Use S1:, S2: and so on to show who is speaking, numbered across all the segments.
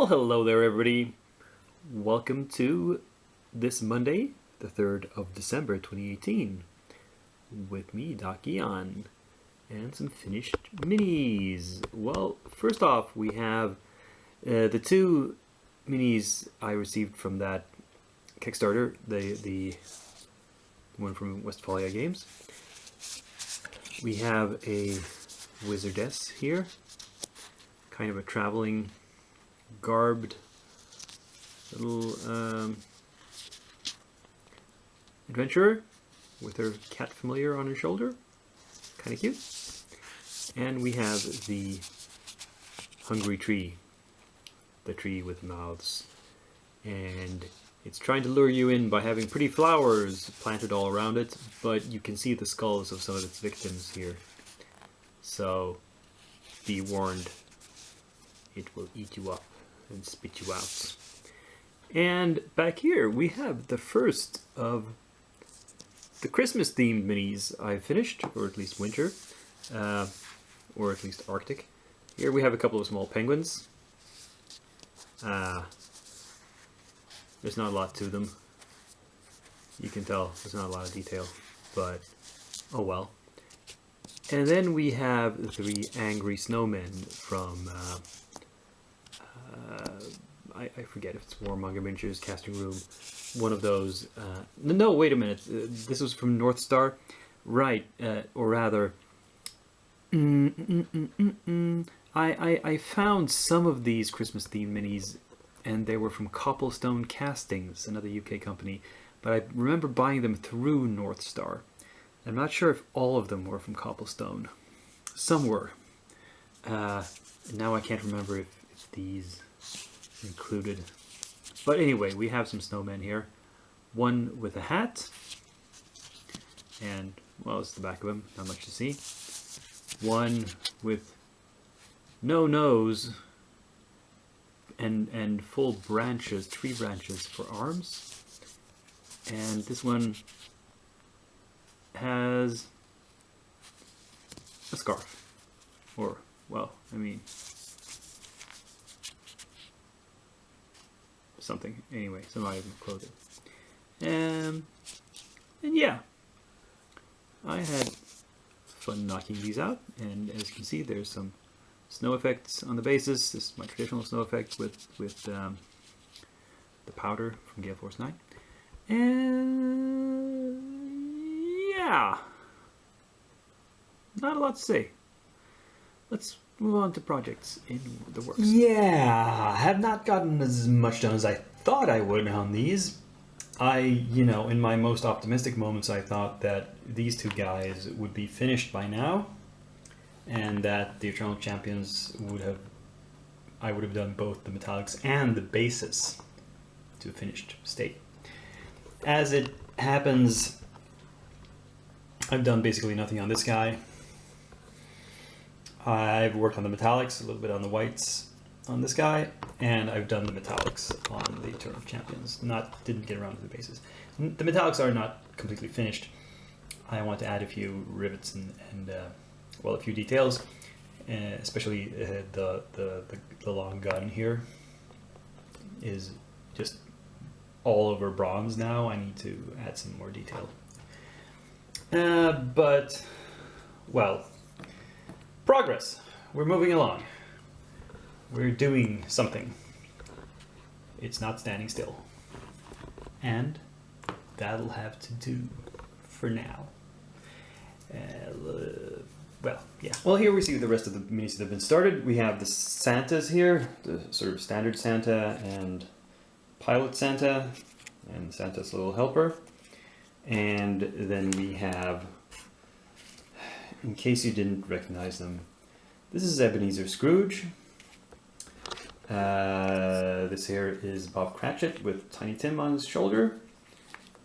S1: Well, hello there, everybody. Welcome to this Monday, the 3rd of December 2018, with me, Doc Eon, and some finished minis. Well, first off, we have the two minis I received from that Kickstarter, the one from Westphalia Games. We have a wizardess here, kind of a traveling, garbed little adventurer with her cat familiar on her shoulder. Kind of cute. And we have the hungry tree, the tree with mouths. And it's trying to lure you in by having pretty flowers planted all around it, but you can see the skulls of some of its victims here. So be warned, it will eat you up and spit you out. And back here we have the first of the Christmas themed minis I've finished, or at least winter, or at least Arctic. Here we have a couple of small penguins. There's not a lot to them. You can tell there's not a lot of detail, but oh well. And then we have the three angry snowmen from I forget if it's Warmonger Miniatures, Casting Room, one of those. No, wait a minute. This was from North Star, right? Or rather, I found some of these Christmas themed minis, and they were from Copplestone Castings, another UK company. But I remember buying them through North Star. I'm not sure if all of them were from Copplestone. Some were. Now I can't remember if these included. But anyway, we have some snowmen here. One with a hat. And, well, it's the back of him. Not much to see. One with no nose and full branches, tree branches for arms. And this one has a scarf. Or, well, I mean, something. Anyway, some item of clothing. And yeah, I had fun knocking these out. And as you can see, there's some snow effects on the bases. This is my traditional snow effect with the powder from Gale Force 9. And yeah, not a lot to say. Let's move on to projects in the works.
S2: Yeah, I have not gotten as much done as I thought I would on these. In my most optimistic moments, I thought that these two guys would be finished by now, and that the Eternal Champions I would have done both the metallics and the bases to a finished state. As it happens, I've done basically nothing on this guy. I've worked on the metallics, a little bit on the whites on this guy, and I've done the metallics on the Eternal Champions. Didn't get around to the bases. The metallics are not completely finished. I want to add a few rivets and a few details, especially the long gun here is just all over bronze now. I need to add some more detail. But, well, progress. We're moving along. We're doing something. It's not standing still. And that'll have to do for now. Well, here we see the rest of the minis that have been started. We have the Santas here, the sort of standard Santa and Pilot Santa, and Santa's little helper. And then we have, in case you didn't recognize them, this is Ebenezer Scrooge. This here is Bob Cratchit with Tiny Tim on his shoulder.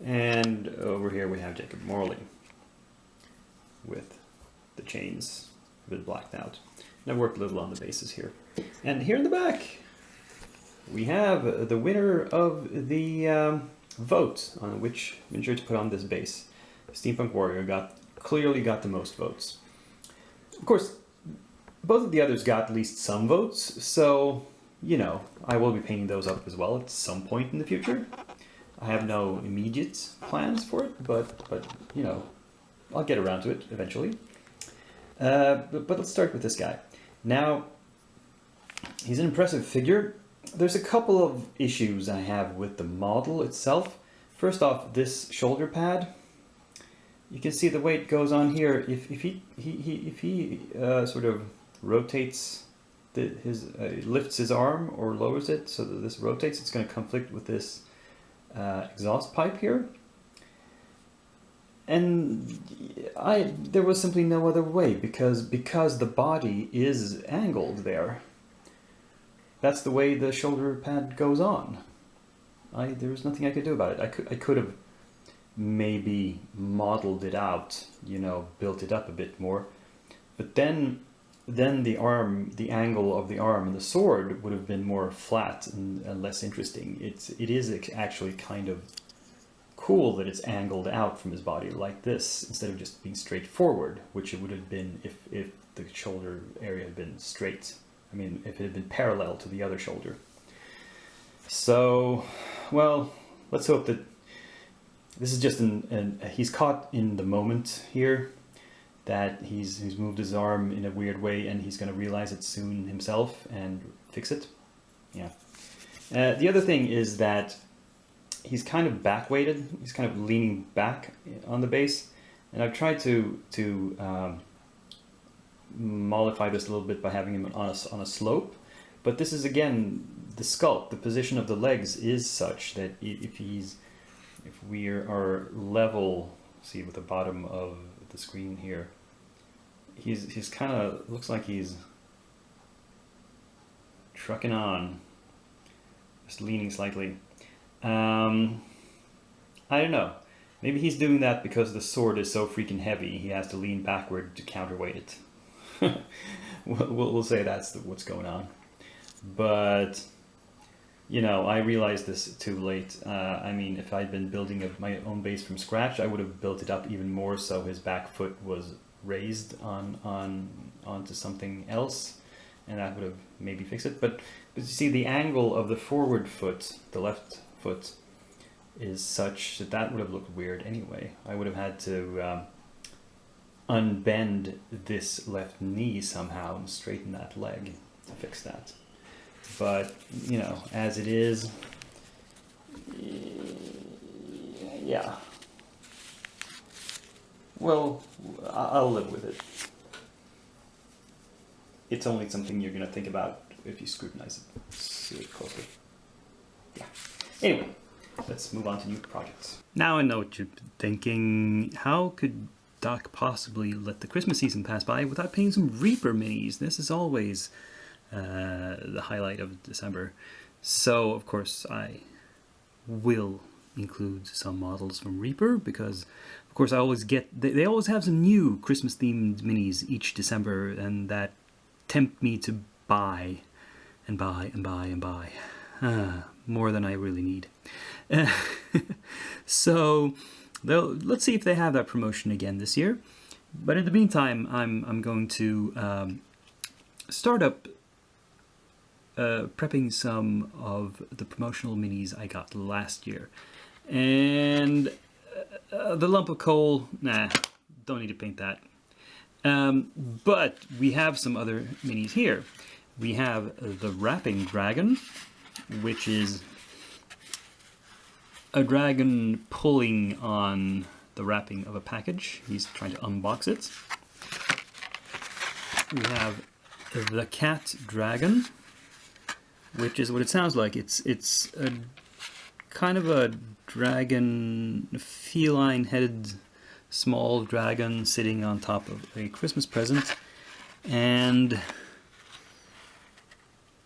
S2: And over here we have Jacob Morley with the chains a bit blacked out. And I've worked a little on the bases here. And here in the back, we have the winner of the vote on which miniature to put on this base. Steampunk Warrior clearly got the most votes. Of course, both of the others got at least some votes, so you know, I will be painting those up as well at some point in the future. I have no immediate plans for it, but you know, I'll get around to it eventually. But let's start with this guy. Now, he's an impressive figure. There's a couple of issues I have with the model itself. First off, this shoulder pad. You can see the way it goes on here. If he sort of rotates lifts his arm or lowers it so that this rotates, it's going to conflict with this exhaust pipe here. And there was simply no other way because the body is angled there. That's the way the shoulder pad goes on. There was nothing I could do about it. I could have maybe modeled it out, you know, built it up a bit more, but then the angle of the arm and the sword would have been more flat and less interesting. It is actually kind of cool that it's angled out from his body like this instead of just being straight forward, which it would have been if the shoulder area had been straight. I mean, if it had been parallel to the other shoulder. So, well, let's hope that this is just he's caught in the moment here, that he's moved his arm in a weird way and he's going to realize it soon himself and fix it. Yeah. The other thing is that he's kind of back weighted. He's kind of leaning back on the base, and I've tried to mollify this a little bit by having him on a slope. But this is again the sculpt. The position of the legs is such that if we are level, see with the bottom of the screen here, he's kind of looks like he's trucking on, just leaning slightly. I don't know. Maybe he's doing that because the sword is so freaking heavy. He has to lean backward to counterweight it. We'll say that's what's going on. But you know, I realized this too late. I mean, if I'd been building my own base from scratch, I would have built it up even more so his back foot was raised onto something else, and that would have maybe fixed it. But you see, the angle of the forward foot, the left foot, is such that would have looked weird anyway. I would have had to unbend this left knee somehow and straighten that leg to fix that. But, you know, as it is, yeah. Well, I'll live with it. It's only something you're going to think about if you scrutinize it, see it closely. Yeah. Anyway, let's move on to new projects. Now I know what you're thinking. How could Doc possibly let the Christmas season pass by without painting some Reaper minis? This is always the highlight of December. So, of course, I will include some models from Reaper because, of course, I always get... They always have some new Christmas-themed minis each December, and that tempt me to buy and buy and buy and buy. More than I really need. So, let's see if they have that promotion again this year. But in the meantime, I'm going to start up prepping some of the promotional minis I got last year. And the lump of coal, nah, don't need to paint that. But we have some other minis here. We have the Wrapping Dragon, which is a dragon pulling on the wrapping of a package. He's trying to unbox it. We have the Cat Dragon, which is what it sounds like. It's a kind of a dragon, feline-headed small dragon sitting on top of a Christmas present, and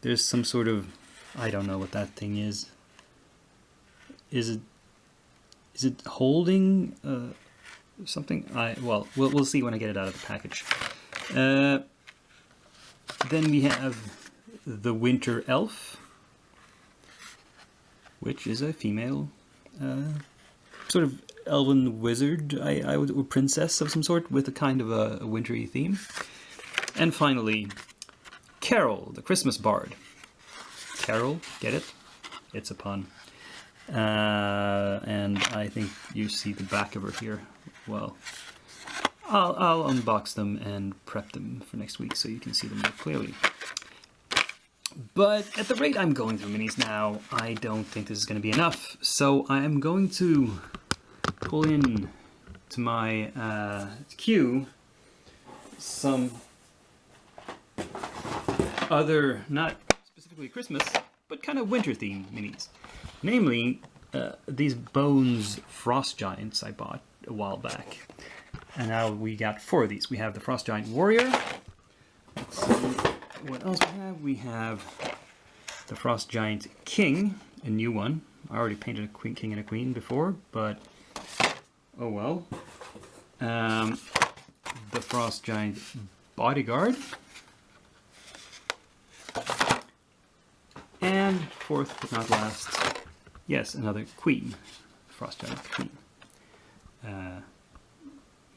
S2: there's some sort of, I don't know what that thing is. Is it holding something? Well, we'll see when I get it out of the package. Then we have the Winter Elf, which is a female sort of elven wizard, I would, or princess of some sort, with a kind of a wintry theme. And finally, Carol, the Christmas Bard. Carol, get it? It's a pun. And I think you see the back of her here. Well, I'll unbox them and prep them for next week so you can see them more clearly. But at the rate I'm going through minis now, I don't think this is going to be enough. So I am going to pull in to my queue some other, not specifically Christmas, but kind of winter themed minis. Namely, these Bones Frost Giants I bought a while back. And now we got 4 of these. We have the Frost Giant Warrior. Let's see what else we have. We have the Frost Giant King, a new one. I already painted a king and a queen before, but oh well. The Frost Giant Bodyguard. And fourth but not last, yes, another queen. Frost Giant Queen.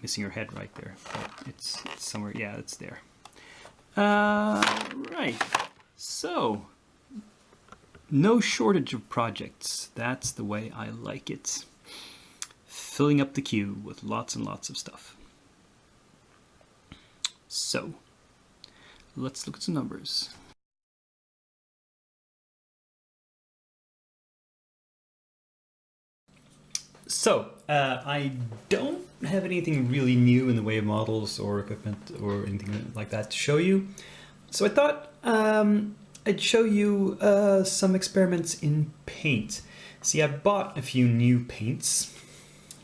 S2: Missing her head right there. But it's somewhere, yeah, it's there. Right. So, no shortage of projects. That's the way I like it. Filling up the queue with lots and lots of stuff. So, let's look at some numbers. So, I don't have anything really new in the way of models or equipment or anything like that to show you. So I thought I'd show you some experiments in paint. See, I bought a few new paints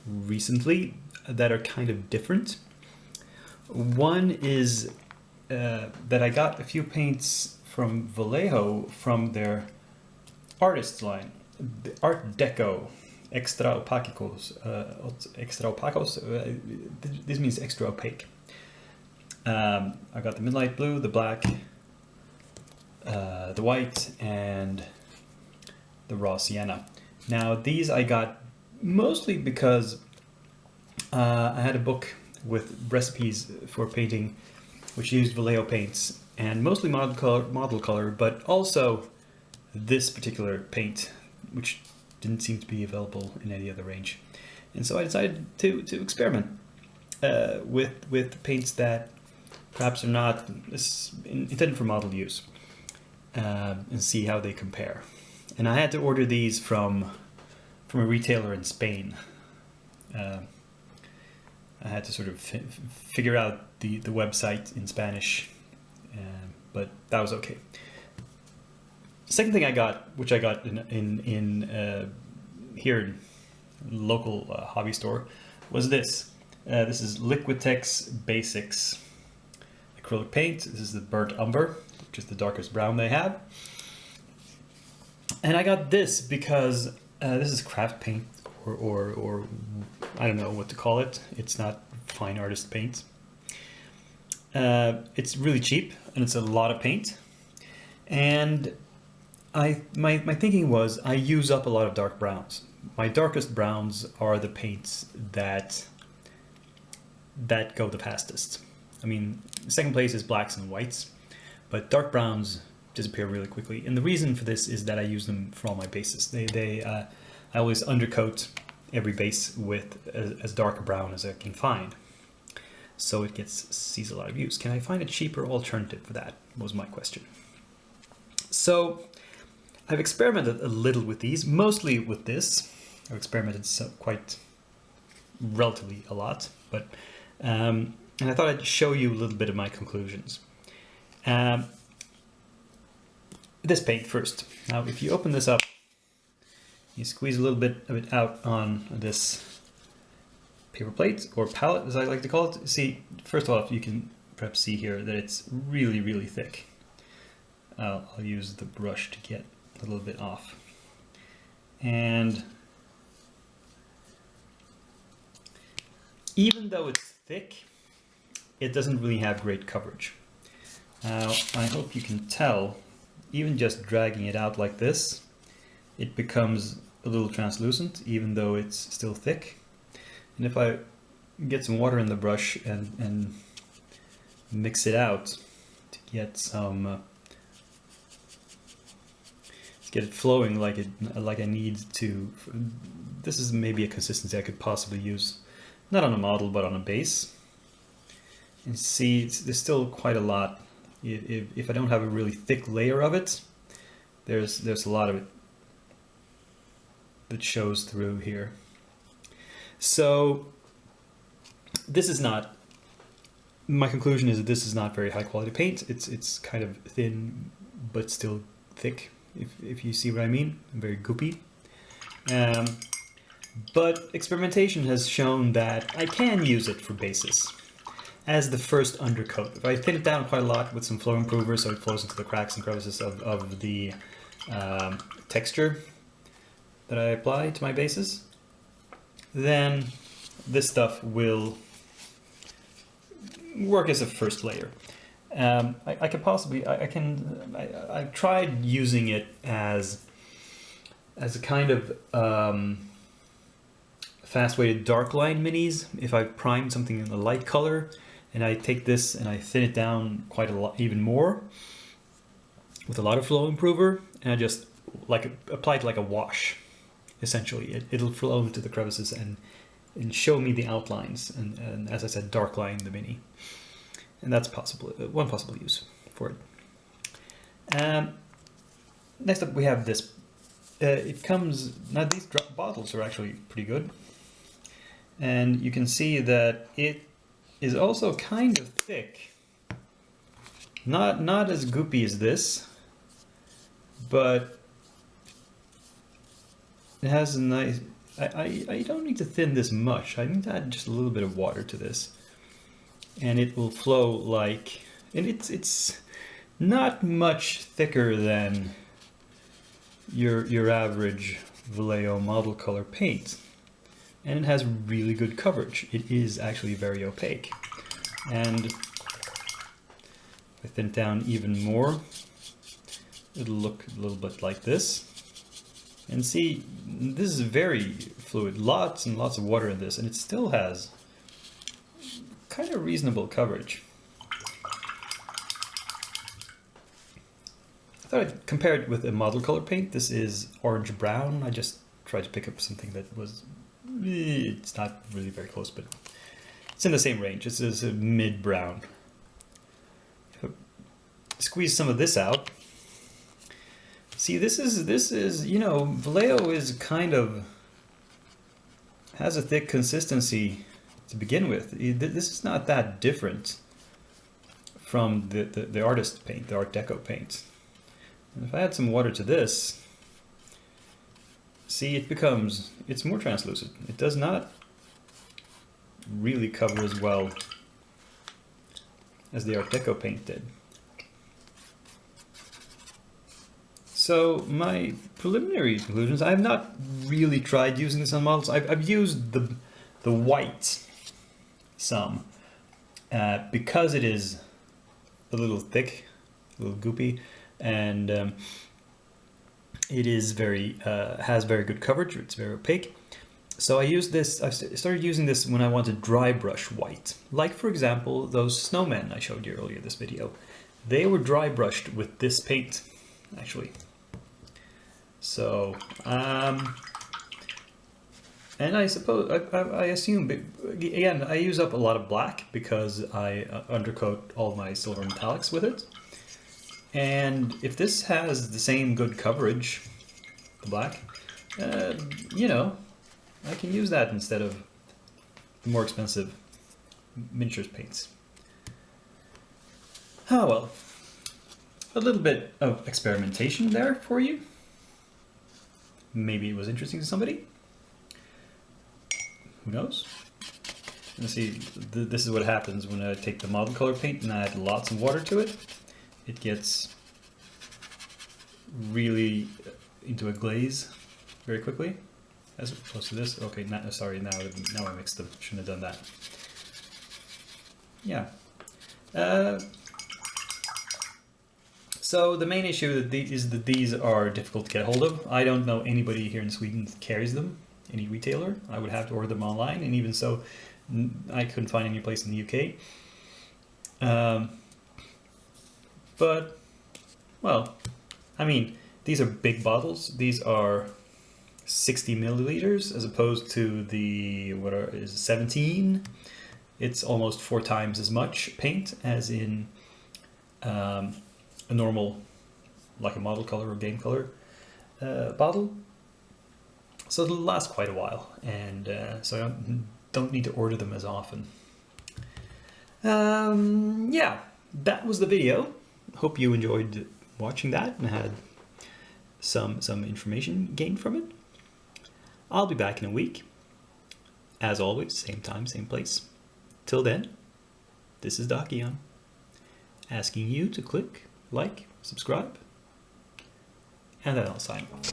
S2: recently that are kind of different. One is that I got a few paints from Vallejo from their artist line, the Art Deco. Extra opacos. This means extra opaque. I got the midnight blue, the black, the white, and the raw sienna. Now these I got mostly because I had a book with recipes for painting, which used Vallejo paints, and mostly model color, but also this particular paint, which didn't seem to be available in any other range. And so I decided to experiment with paints that perhaps are not intended for model use and see how they compare. And I had to order these from a retailer in Spain. I had to sort of figure out the website in Spanish, but that was okay. Second thing I got, which I got in here in local hobby store, was this. This is Liquitex Basics acrylic paint. This is the burnt umber, which is the darkest brown they have. And I got this because this is craft paint, or I don't know what to call it. It's not fine artist paint. It's really cheap and it's a lot of paint. And my thinking was I use up a lot of dark browns. My darkest browns are the paints that go the fastest. I mean, second place is blacks and whites, but dark browns disappear really quickly. And the reason for this is that I use them for all my bases. I always undercoat every base with as dark a brown as I can find, so it sees a lot of use. Can I find a cheaper alternative for that? Was my question. So I've experimented a little with these, mostly with this. I've experimented quite relatively a lot, but and I thought I'd show you a little bit of my conclusions. This paint first. Now, if you open this up, you squeeze a little bit of it out on this paper plate, or palette, as I like to call it. See, first of all, you can perhaps see here that it's really, really thick. I'll use the brush to get a little bit off. And even though it's thick, it doesn't really have great coverage. Now, I hope you can tell, even just dragging it out like this, it becomes a little translucent, even though it's still thick. And if I get some water in the brush and mix it out to get some get it flowing like I need to. This is maybe a consistency I could possibly use, not on a model but on a base. And see, there's still quite a lot. If I don't have a really thick layer of it, there's a lot of it that shows through here. So this is not. My conclusion is that this is not very high quality paint. It's kind of thin, but still thick. If you see what I mean, very goopy. But experimentation has shown that I can use it for bases as the first undercoat. If I thin it down quite a lot with some flow improver so it flows into the cracks and crevices of the texture that I apply to my bases, then this stuff will work as a first layer. I've tried using it as a kind of fast way to dark line minis. If I've primed something in a light color and I take this and I thin it down quite a lot, even more, with a lot of flow improver, and I just apply it like a wash. Essentially, it'll flow into the crevices and show me the outlines, and as I said, dark line the mini. And that's one possible use for it. Next up we have this. It comes, now these bottles are actually pretty good. And you can see that it is also kind of thick. Not as goopy as this, but it has a nice, I don't need to thin this much. I need to add just a little bit of water to this. And it will flow like, and it's not much thicker than your average Vallejo model color paint. And it has really good coverage. It is actually very opaque. And if I thin it down even more, it'll look a little bit like this. And see, this is very fluid, lots and lots of water in this, and it still has kind of reasonable coverage. I thought I'd compare it with a model color paint. This is orange brown. I just tried to pick up something that was, it's not really very close, but it's in the same range. This is a mid brown. Squeeze some of this out. See, this is, you know, Vallejo is kind of, has a thick consistency to begin with. This is not that different from the artist paint, the Art Deco paint. And if I add some water to this, see, it's more translucent. It does not really cover as well as the Art Deco paint did. So my preliminary conclusions, I have not really tried using this on models. I've used the white some because it is a little thick, a little goopy, and it is has very good coverage. It's very opaque. So I used this. I started using this when I wanted dry brush white, like for example those snowmen I showed you earlier in this video. They were dry brushed with this paint, actually. So, and I suppose, I assume, again, I use up a lot of black because I undercoat all my silver metallics with it. And if this has the same good coverage, the black, you know, I can use that instead of the more expensive miniatures paints. Oh well, a little bit of experimentation there for you. Maybe it was interesting to somebody. Who knows? Let's see, this is what happens when I take the model color paint and I add lots of water to it. It gets really into a glaze very quickly, as opposed to this. Okay, sorry, now I mixed them. Shouldn't have done that. Yeah. So the main issue is that these are difficult to get a hold of. I don't know anybody here in Sweden that carries them, any retailer. I would have to order them online, and even so, I couldn't find any place in the UK. But, well, I mean, These are big bottles. These are 60 milliliters as opposed to the, is it 17? It's almost 4 times as much paint as in a normal, like a model color or game color bottle. So it'll last quite a while, and so I don't need to order them as often. Yeah, that was the video. Hope you enjoyed watching that and had some information gained from it. I'll be back in a week. As always, same time, same place. Till then, this is Dakian, asking you to click, like, subscribe, and then I'll sign off.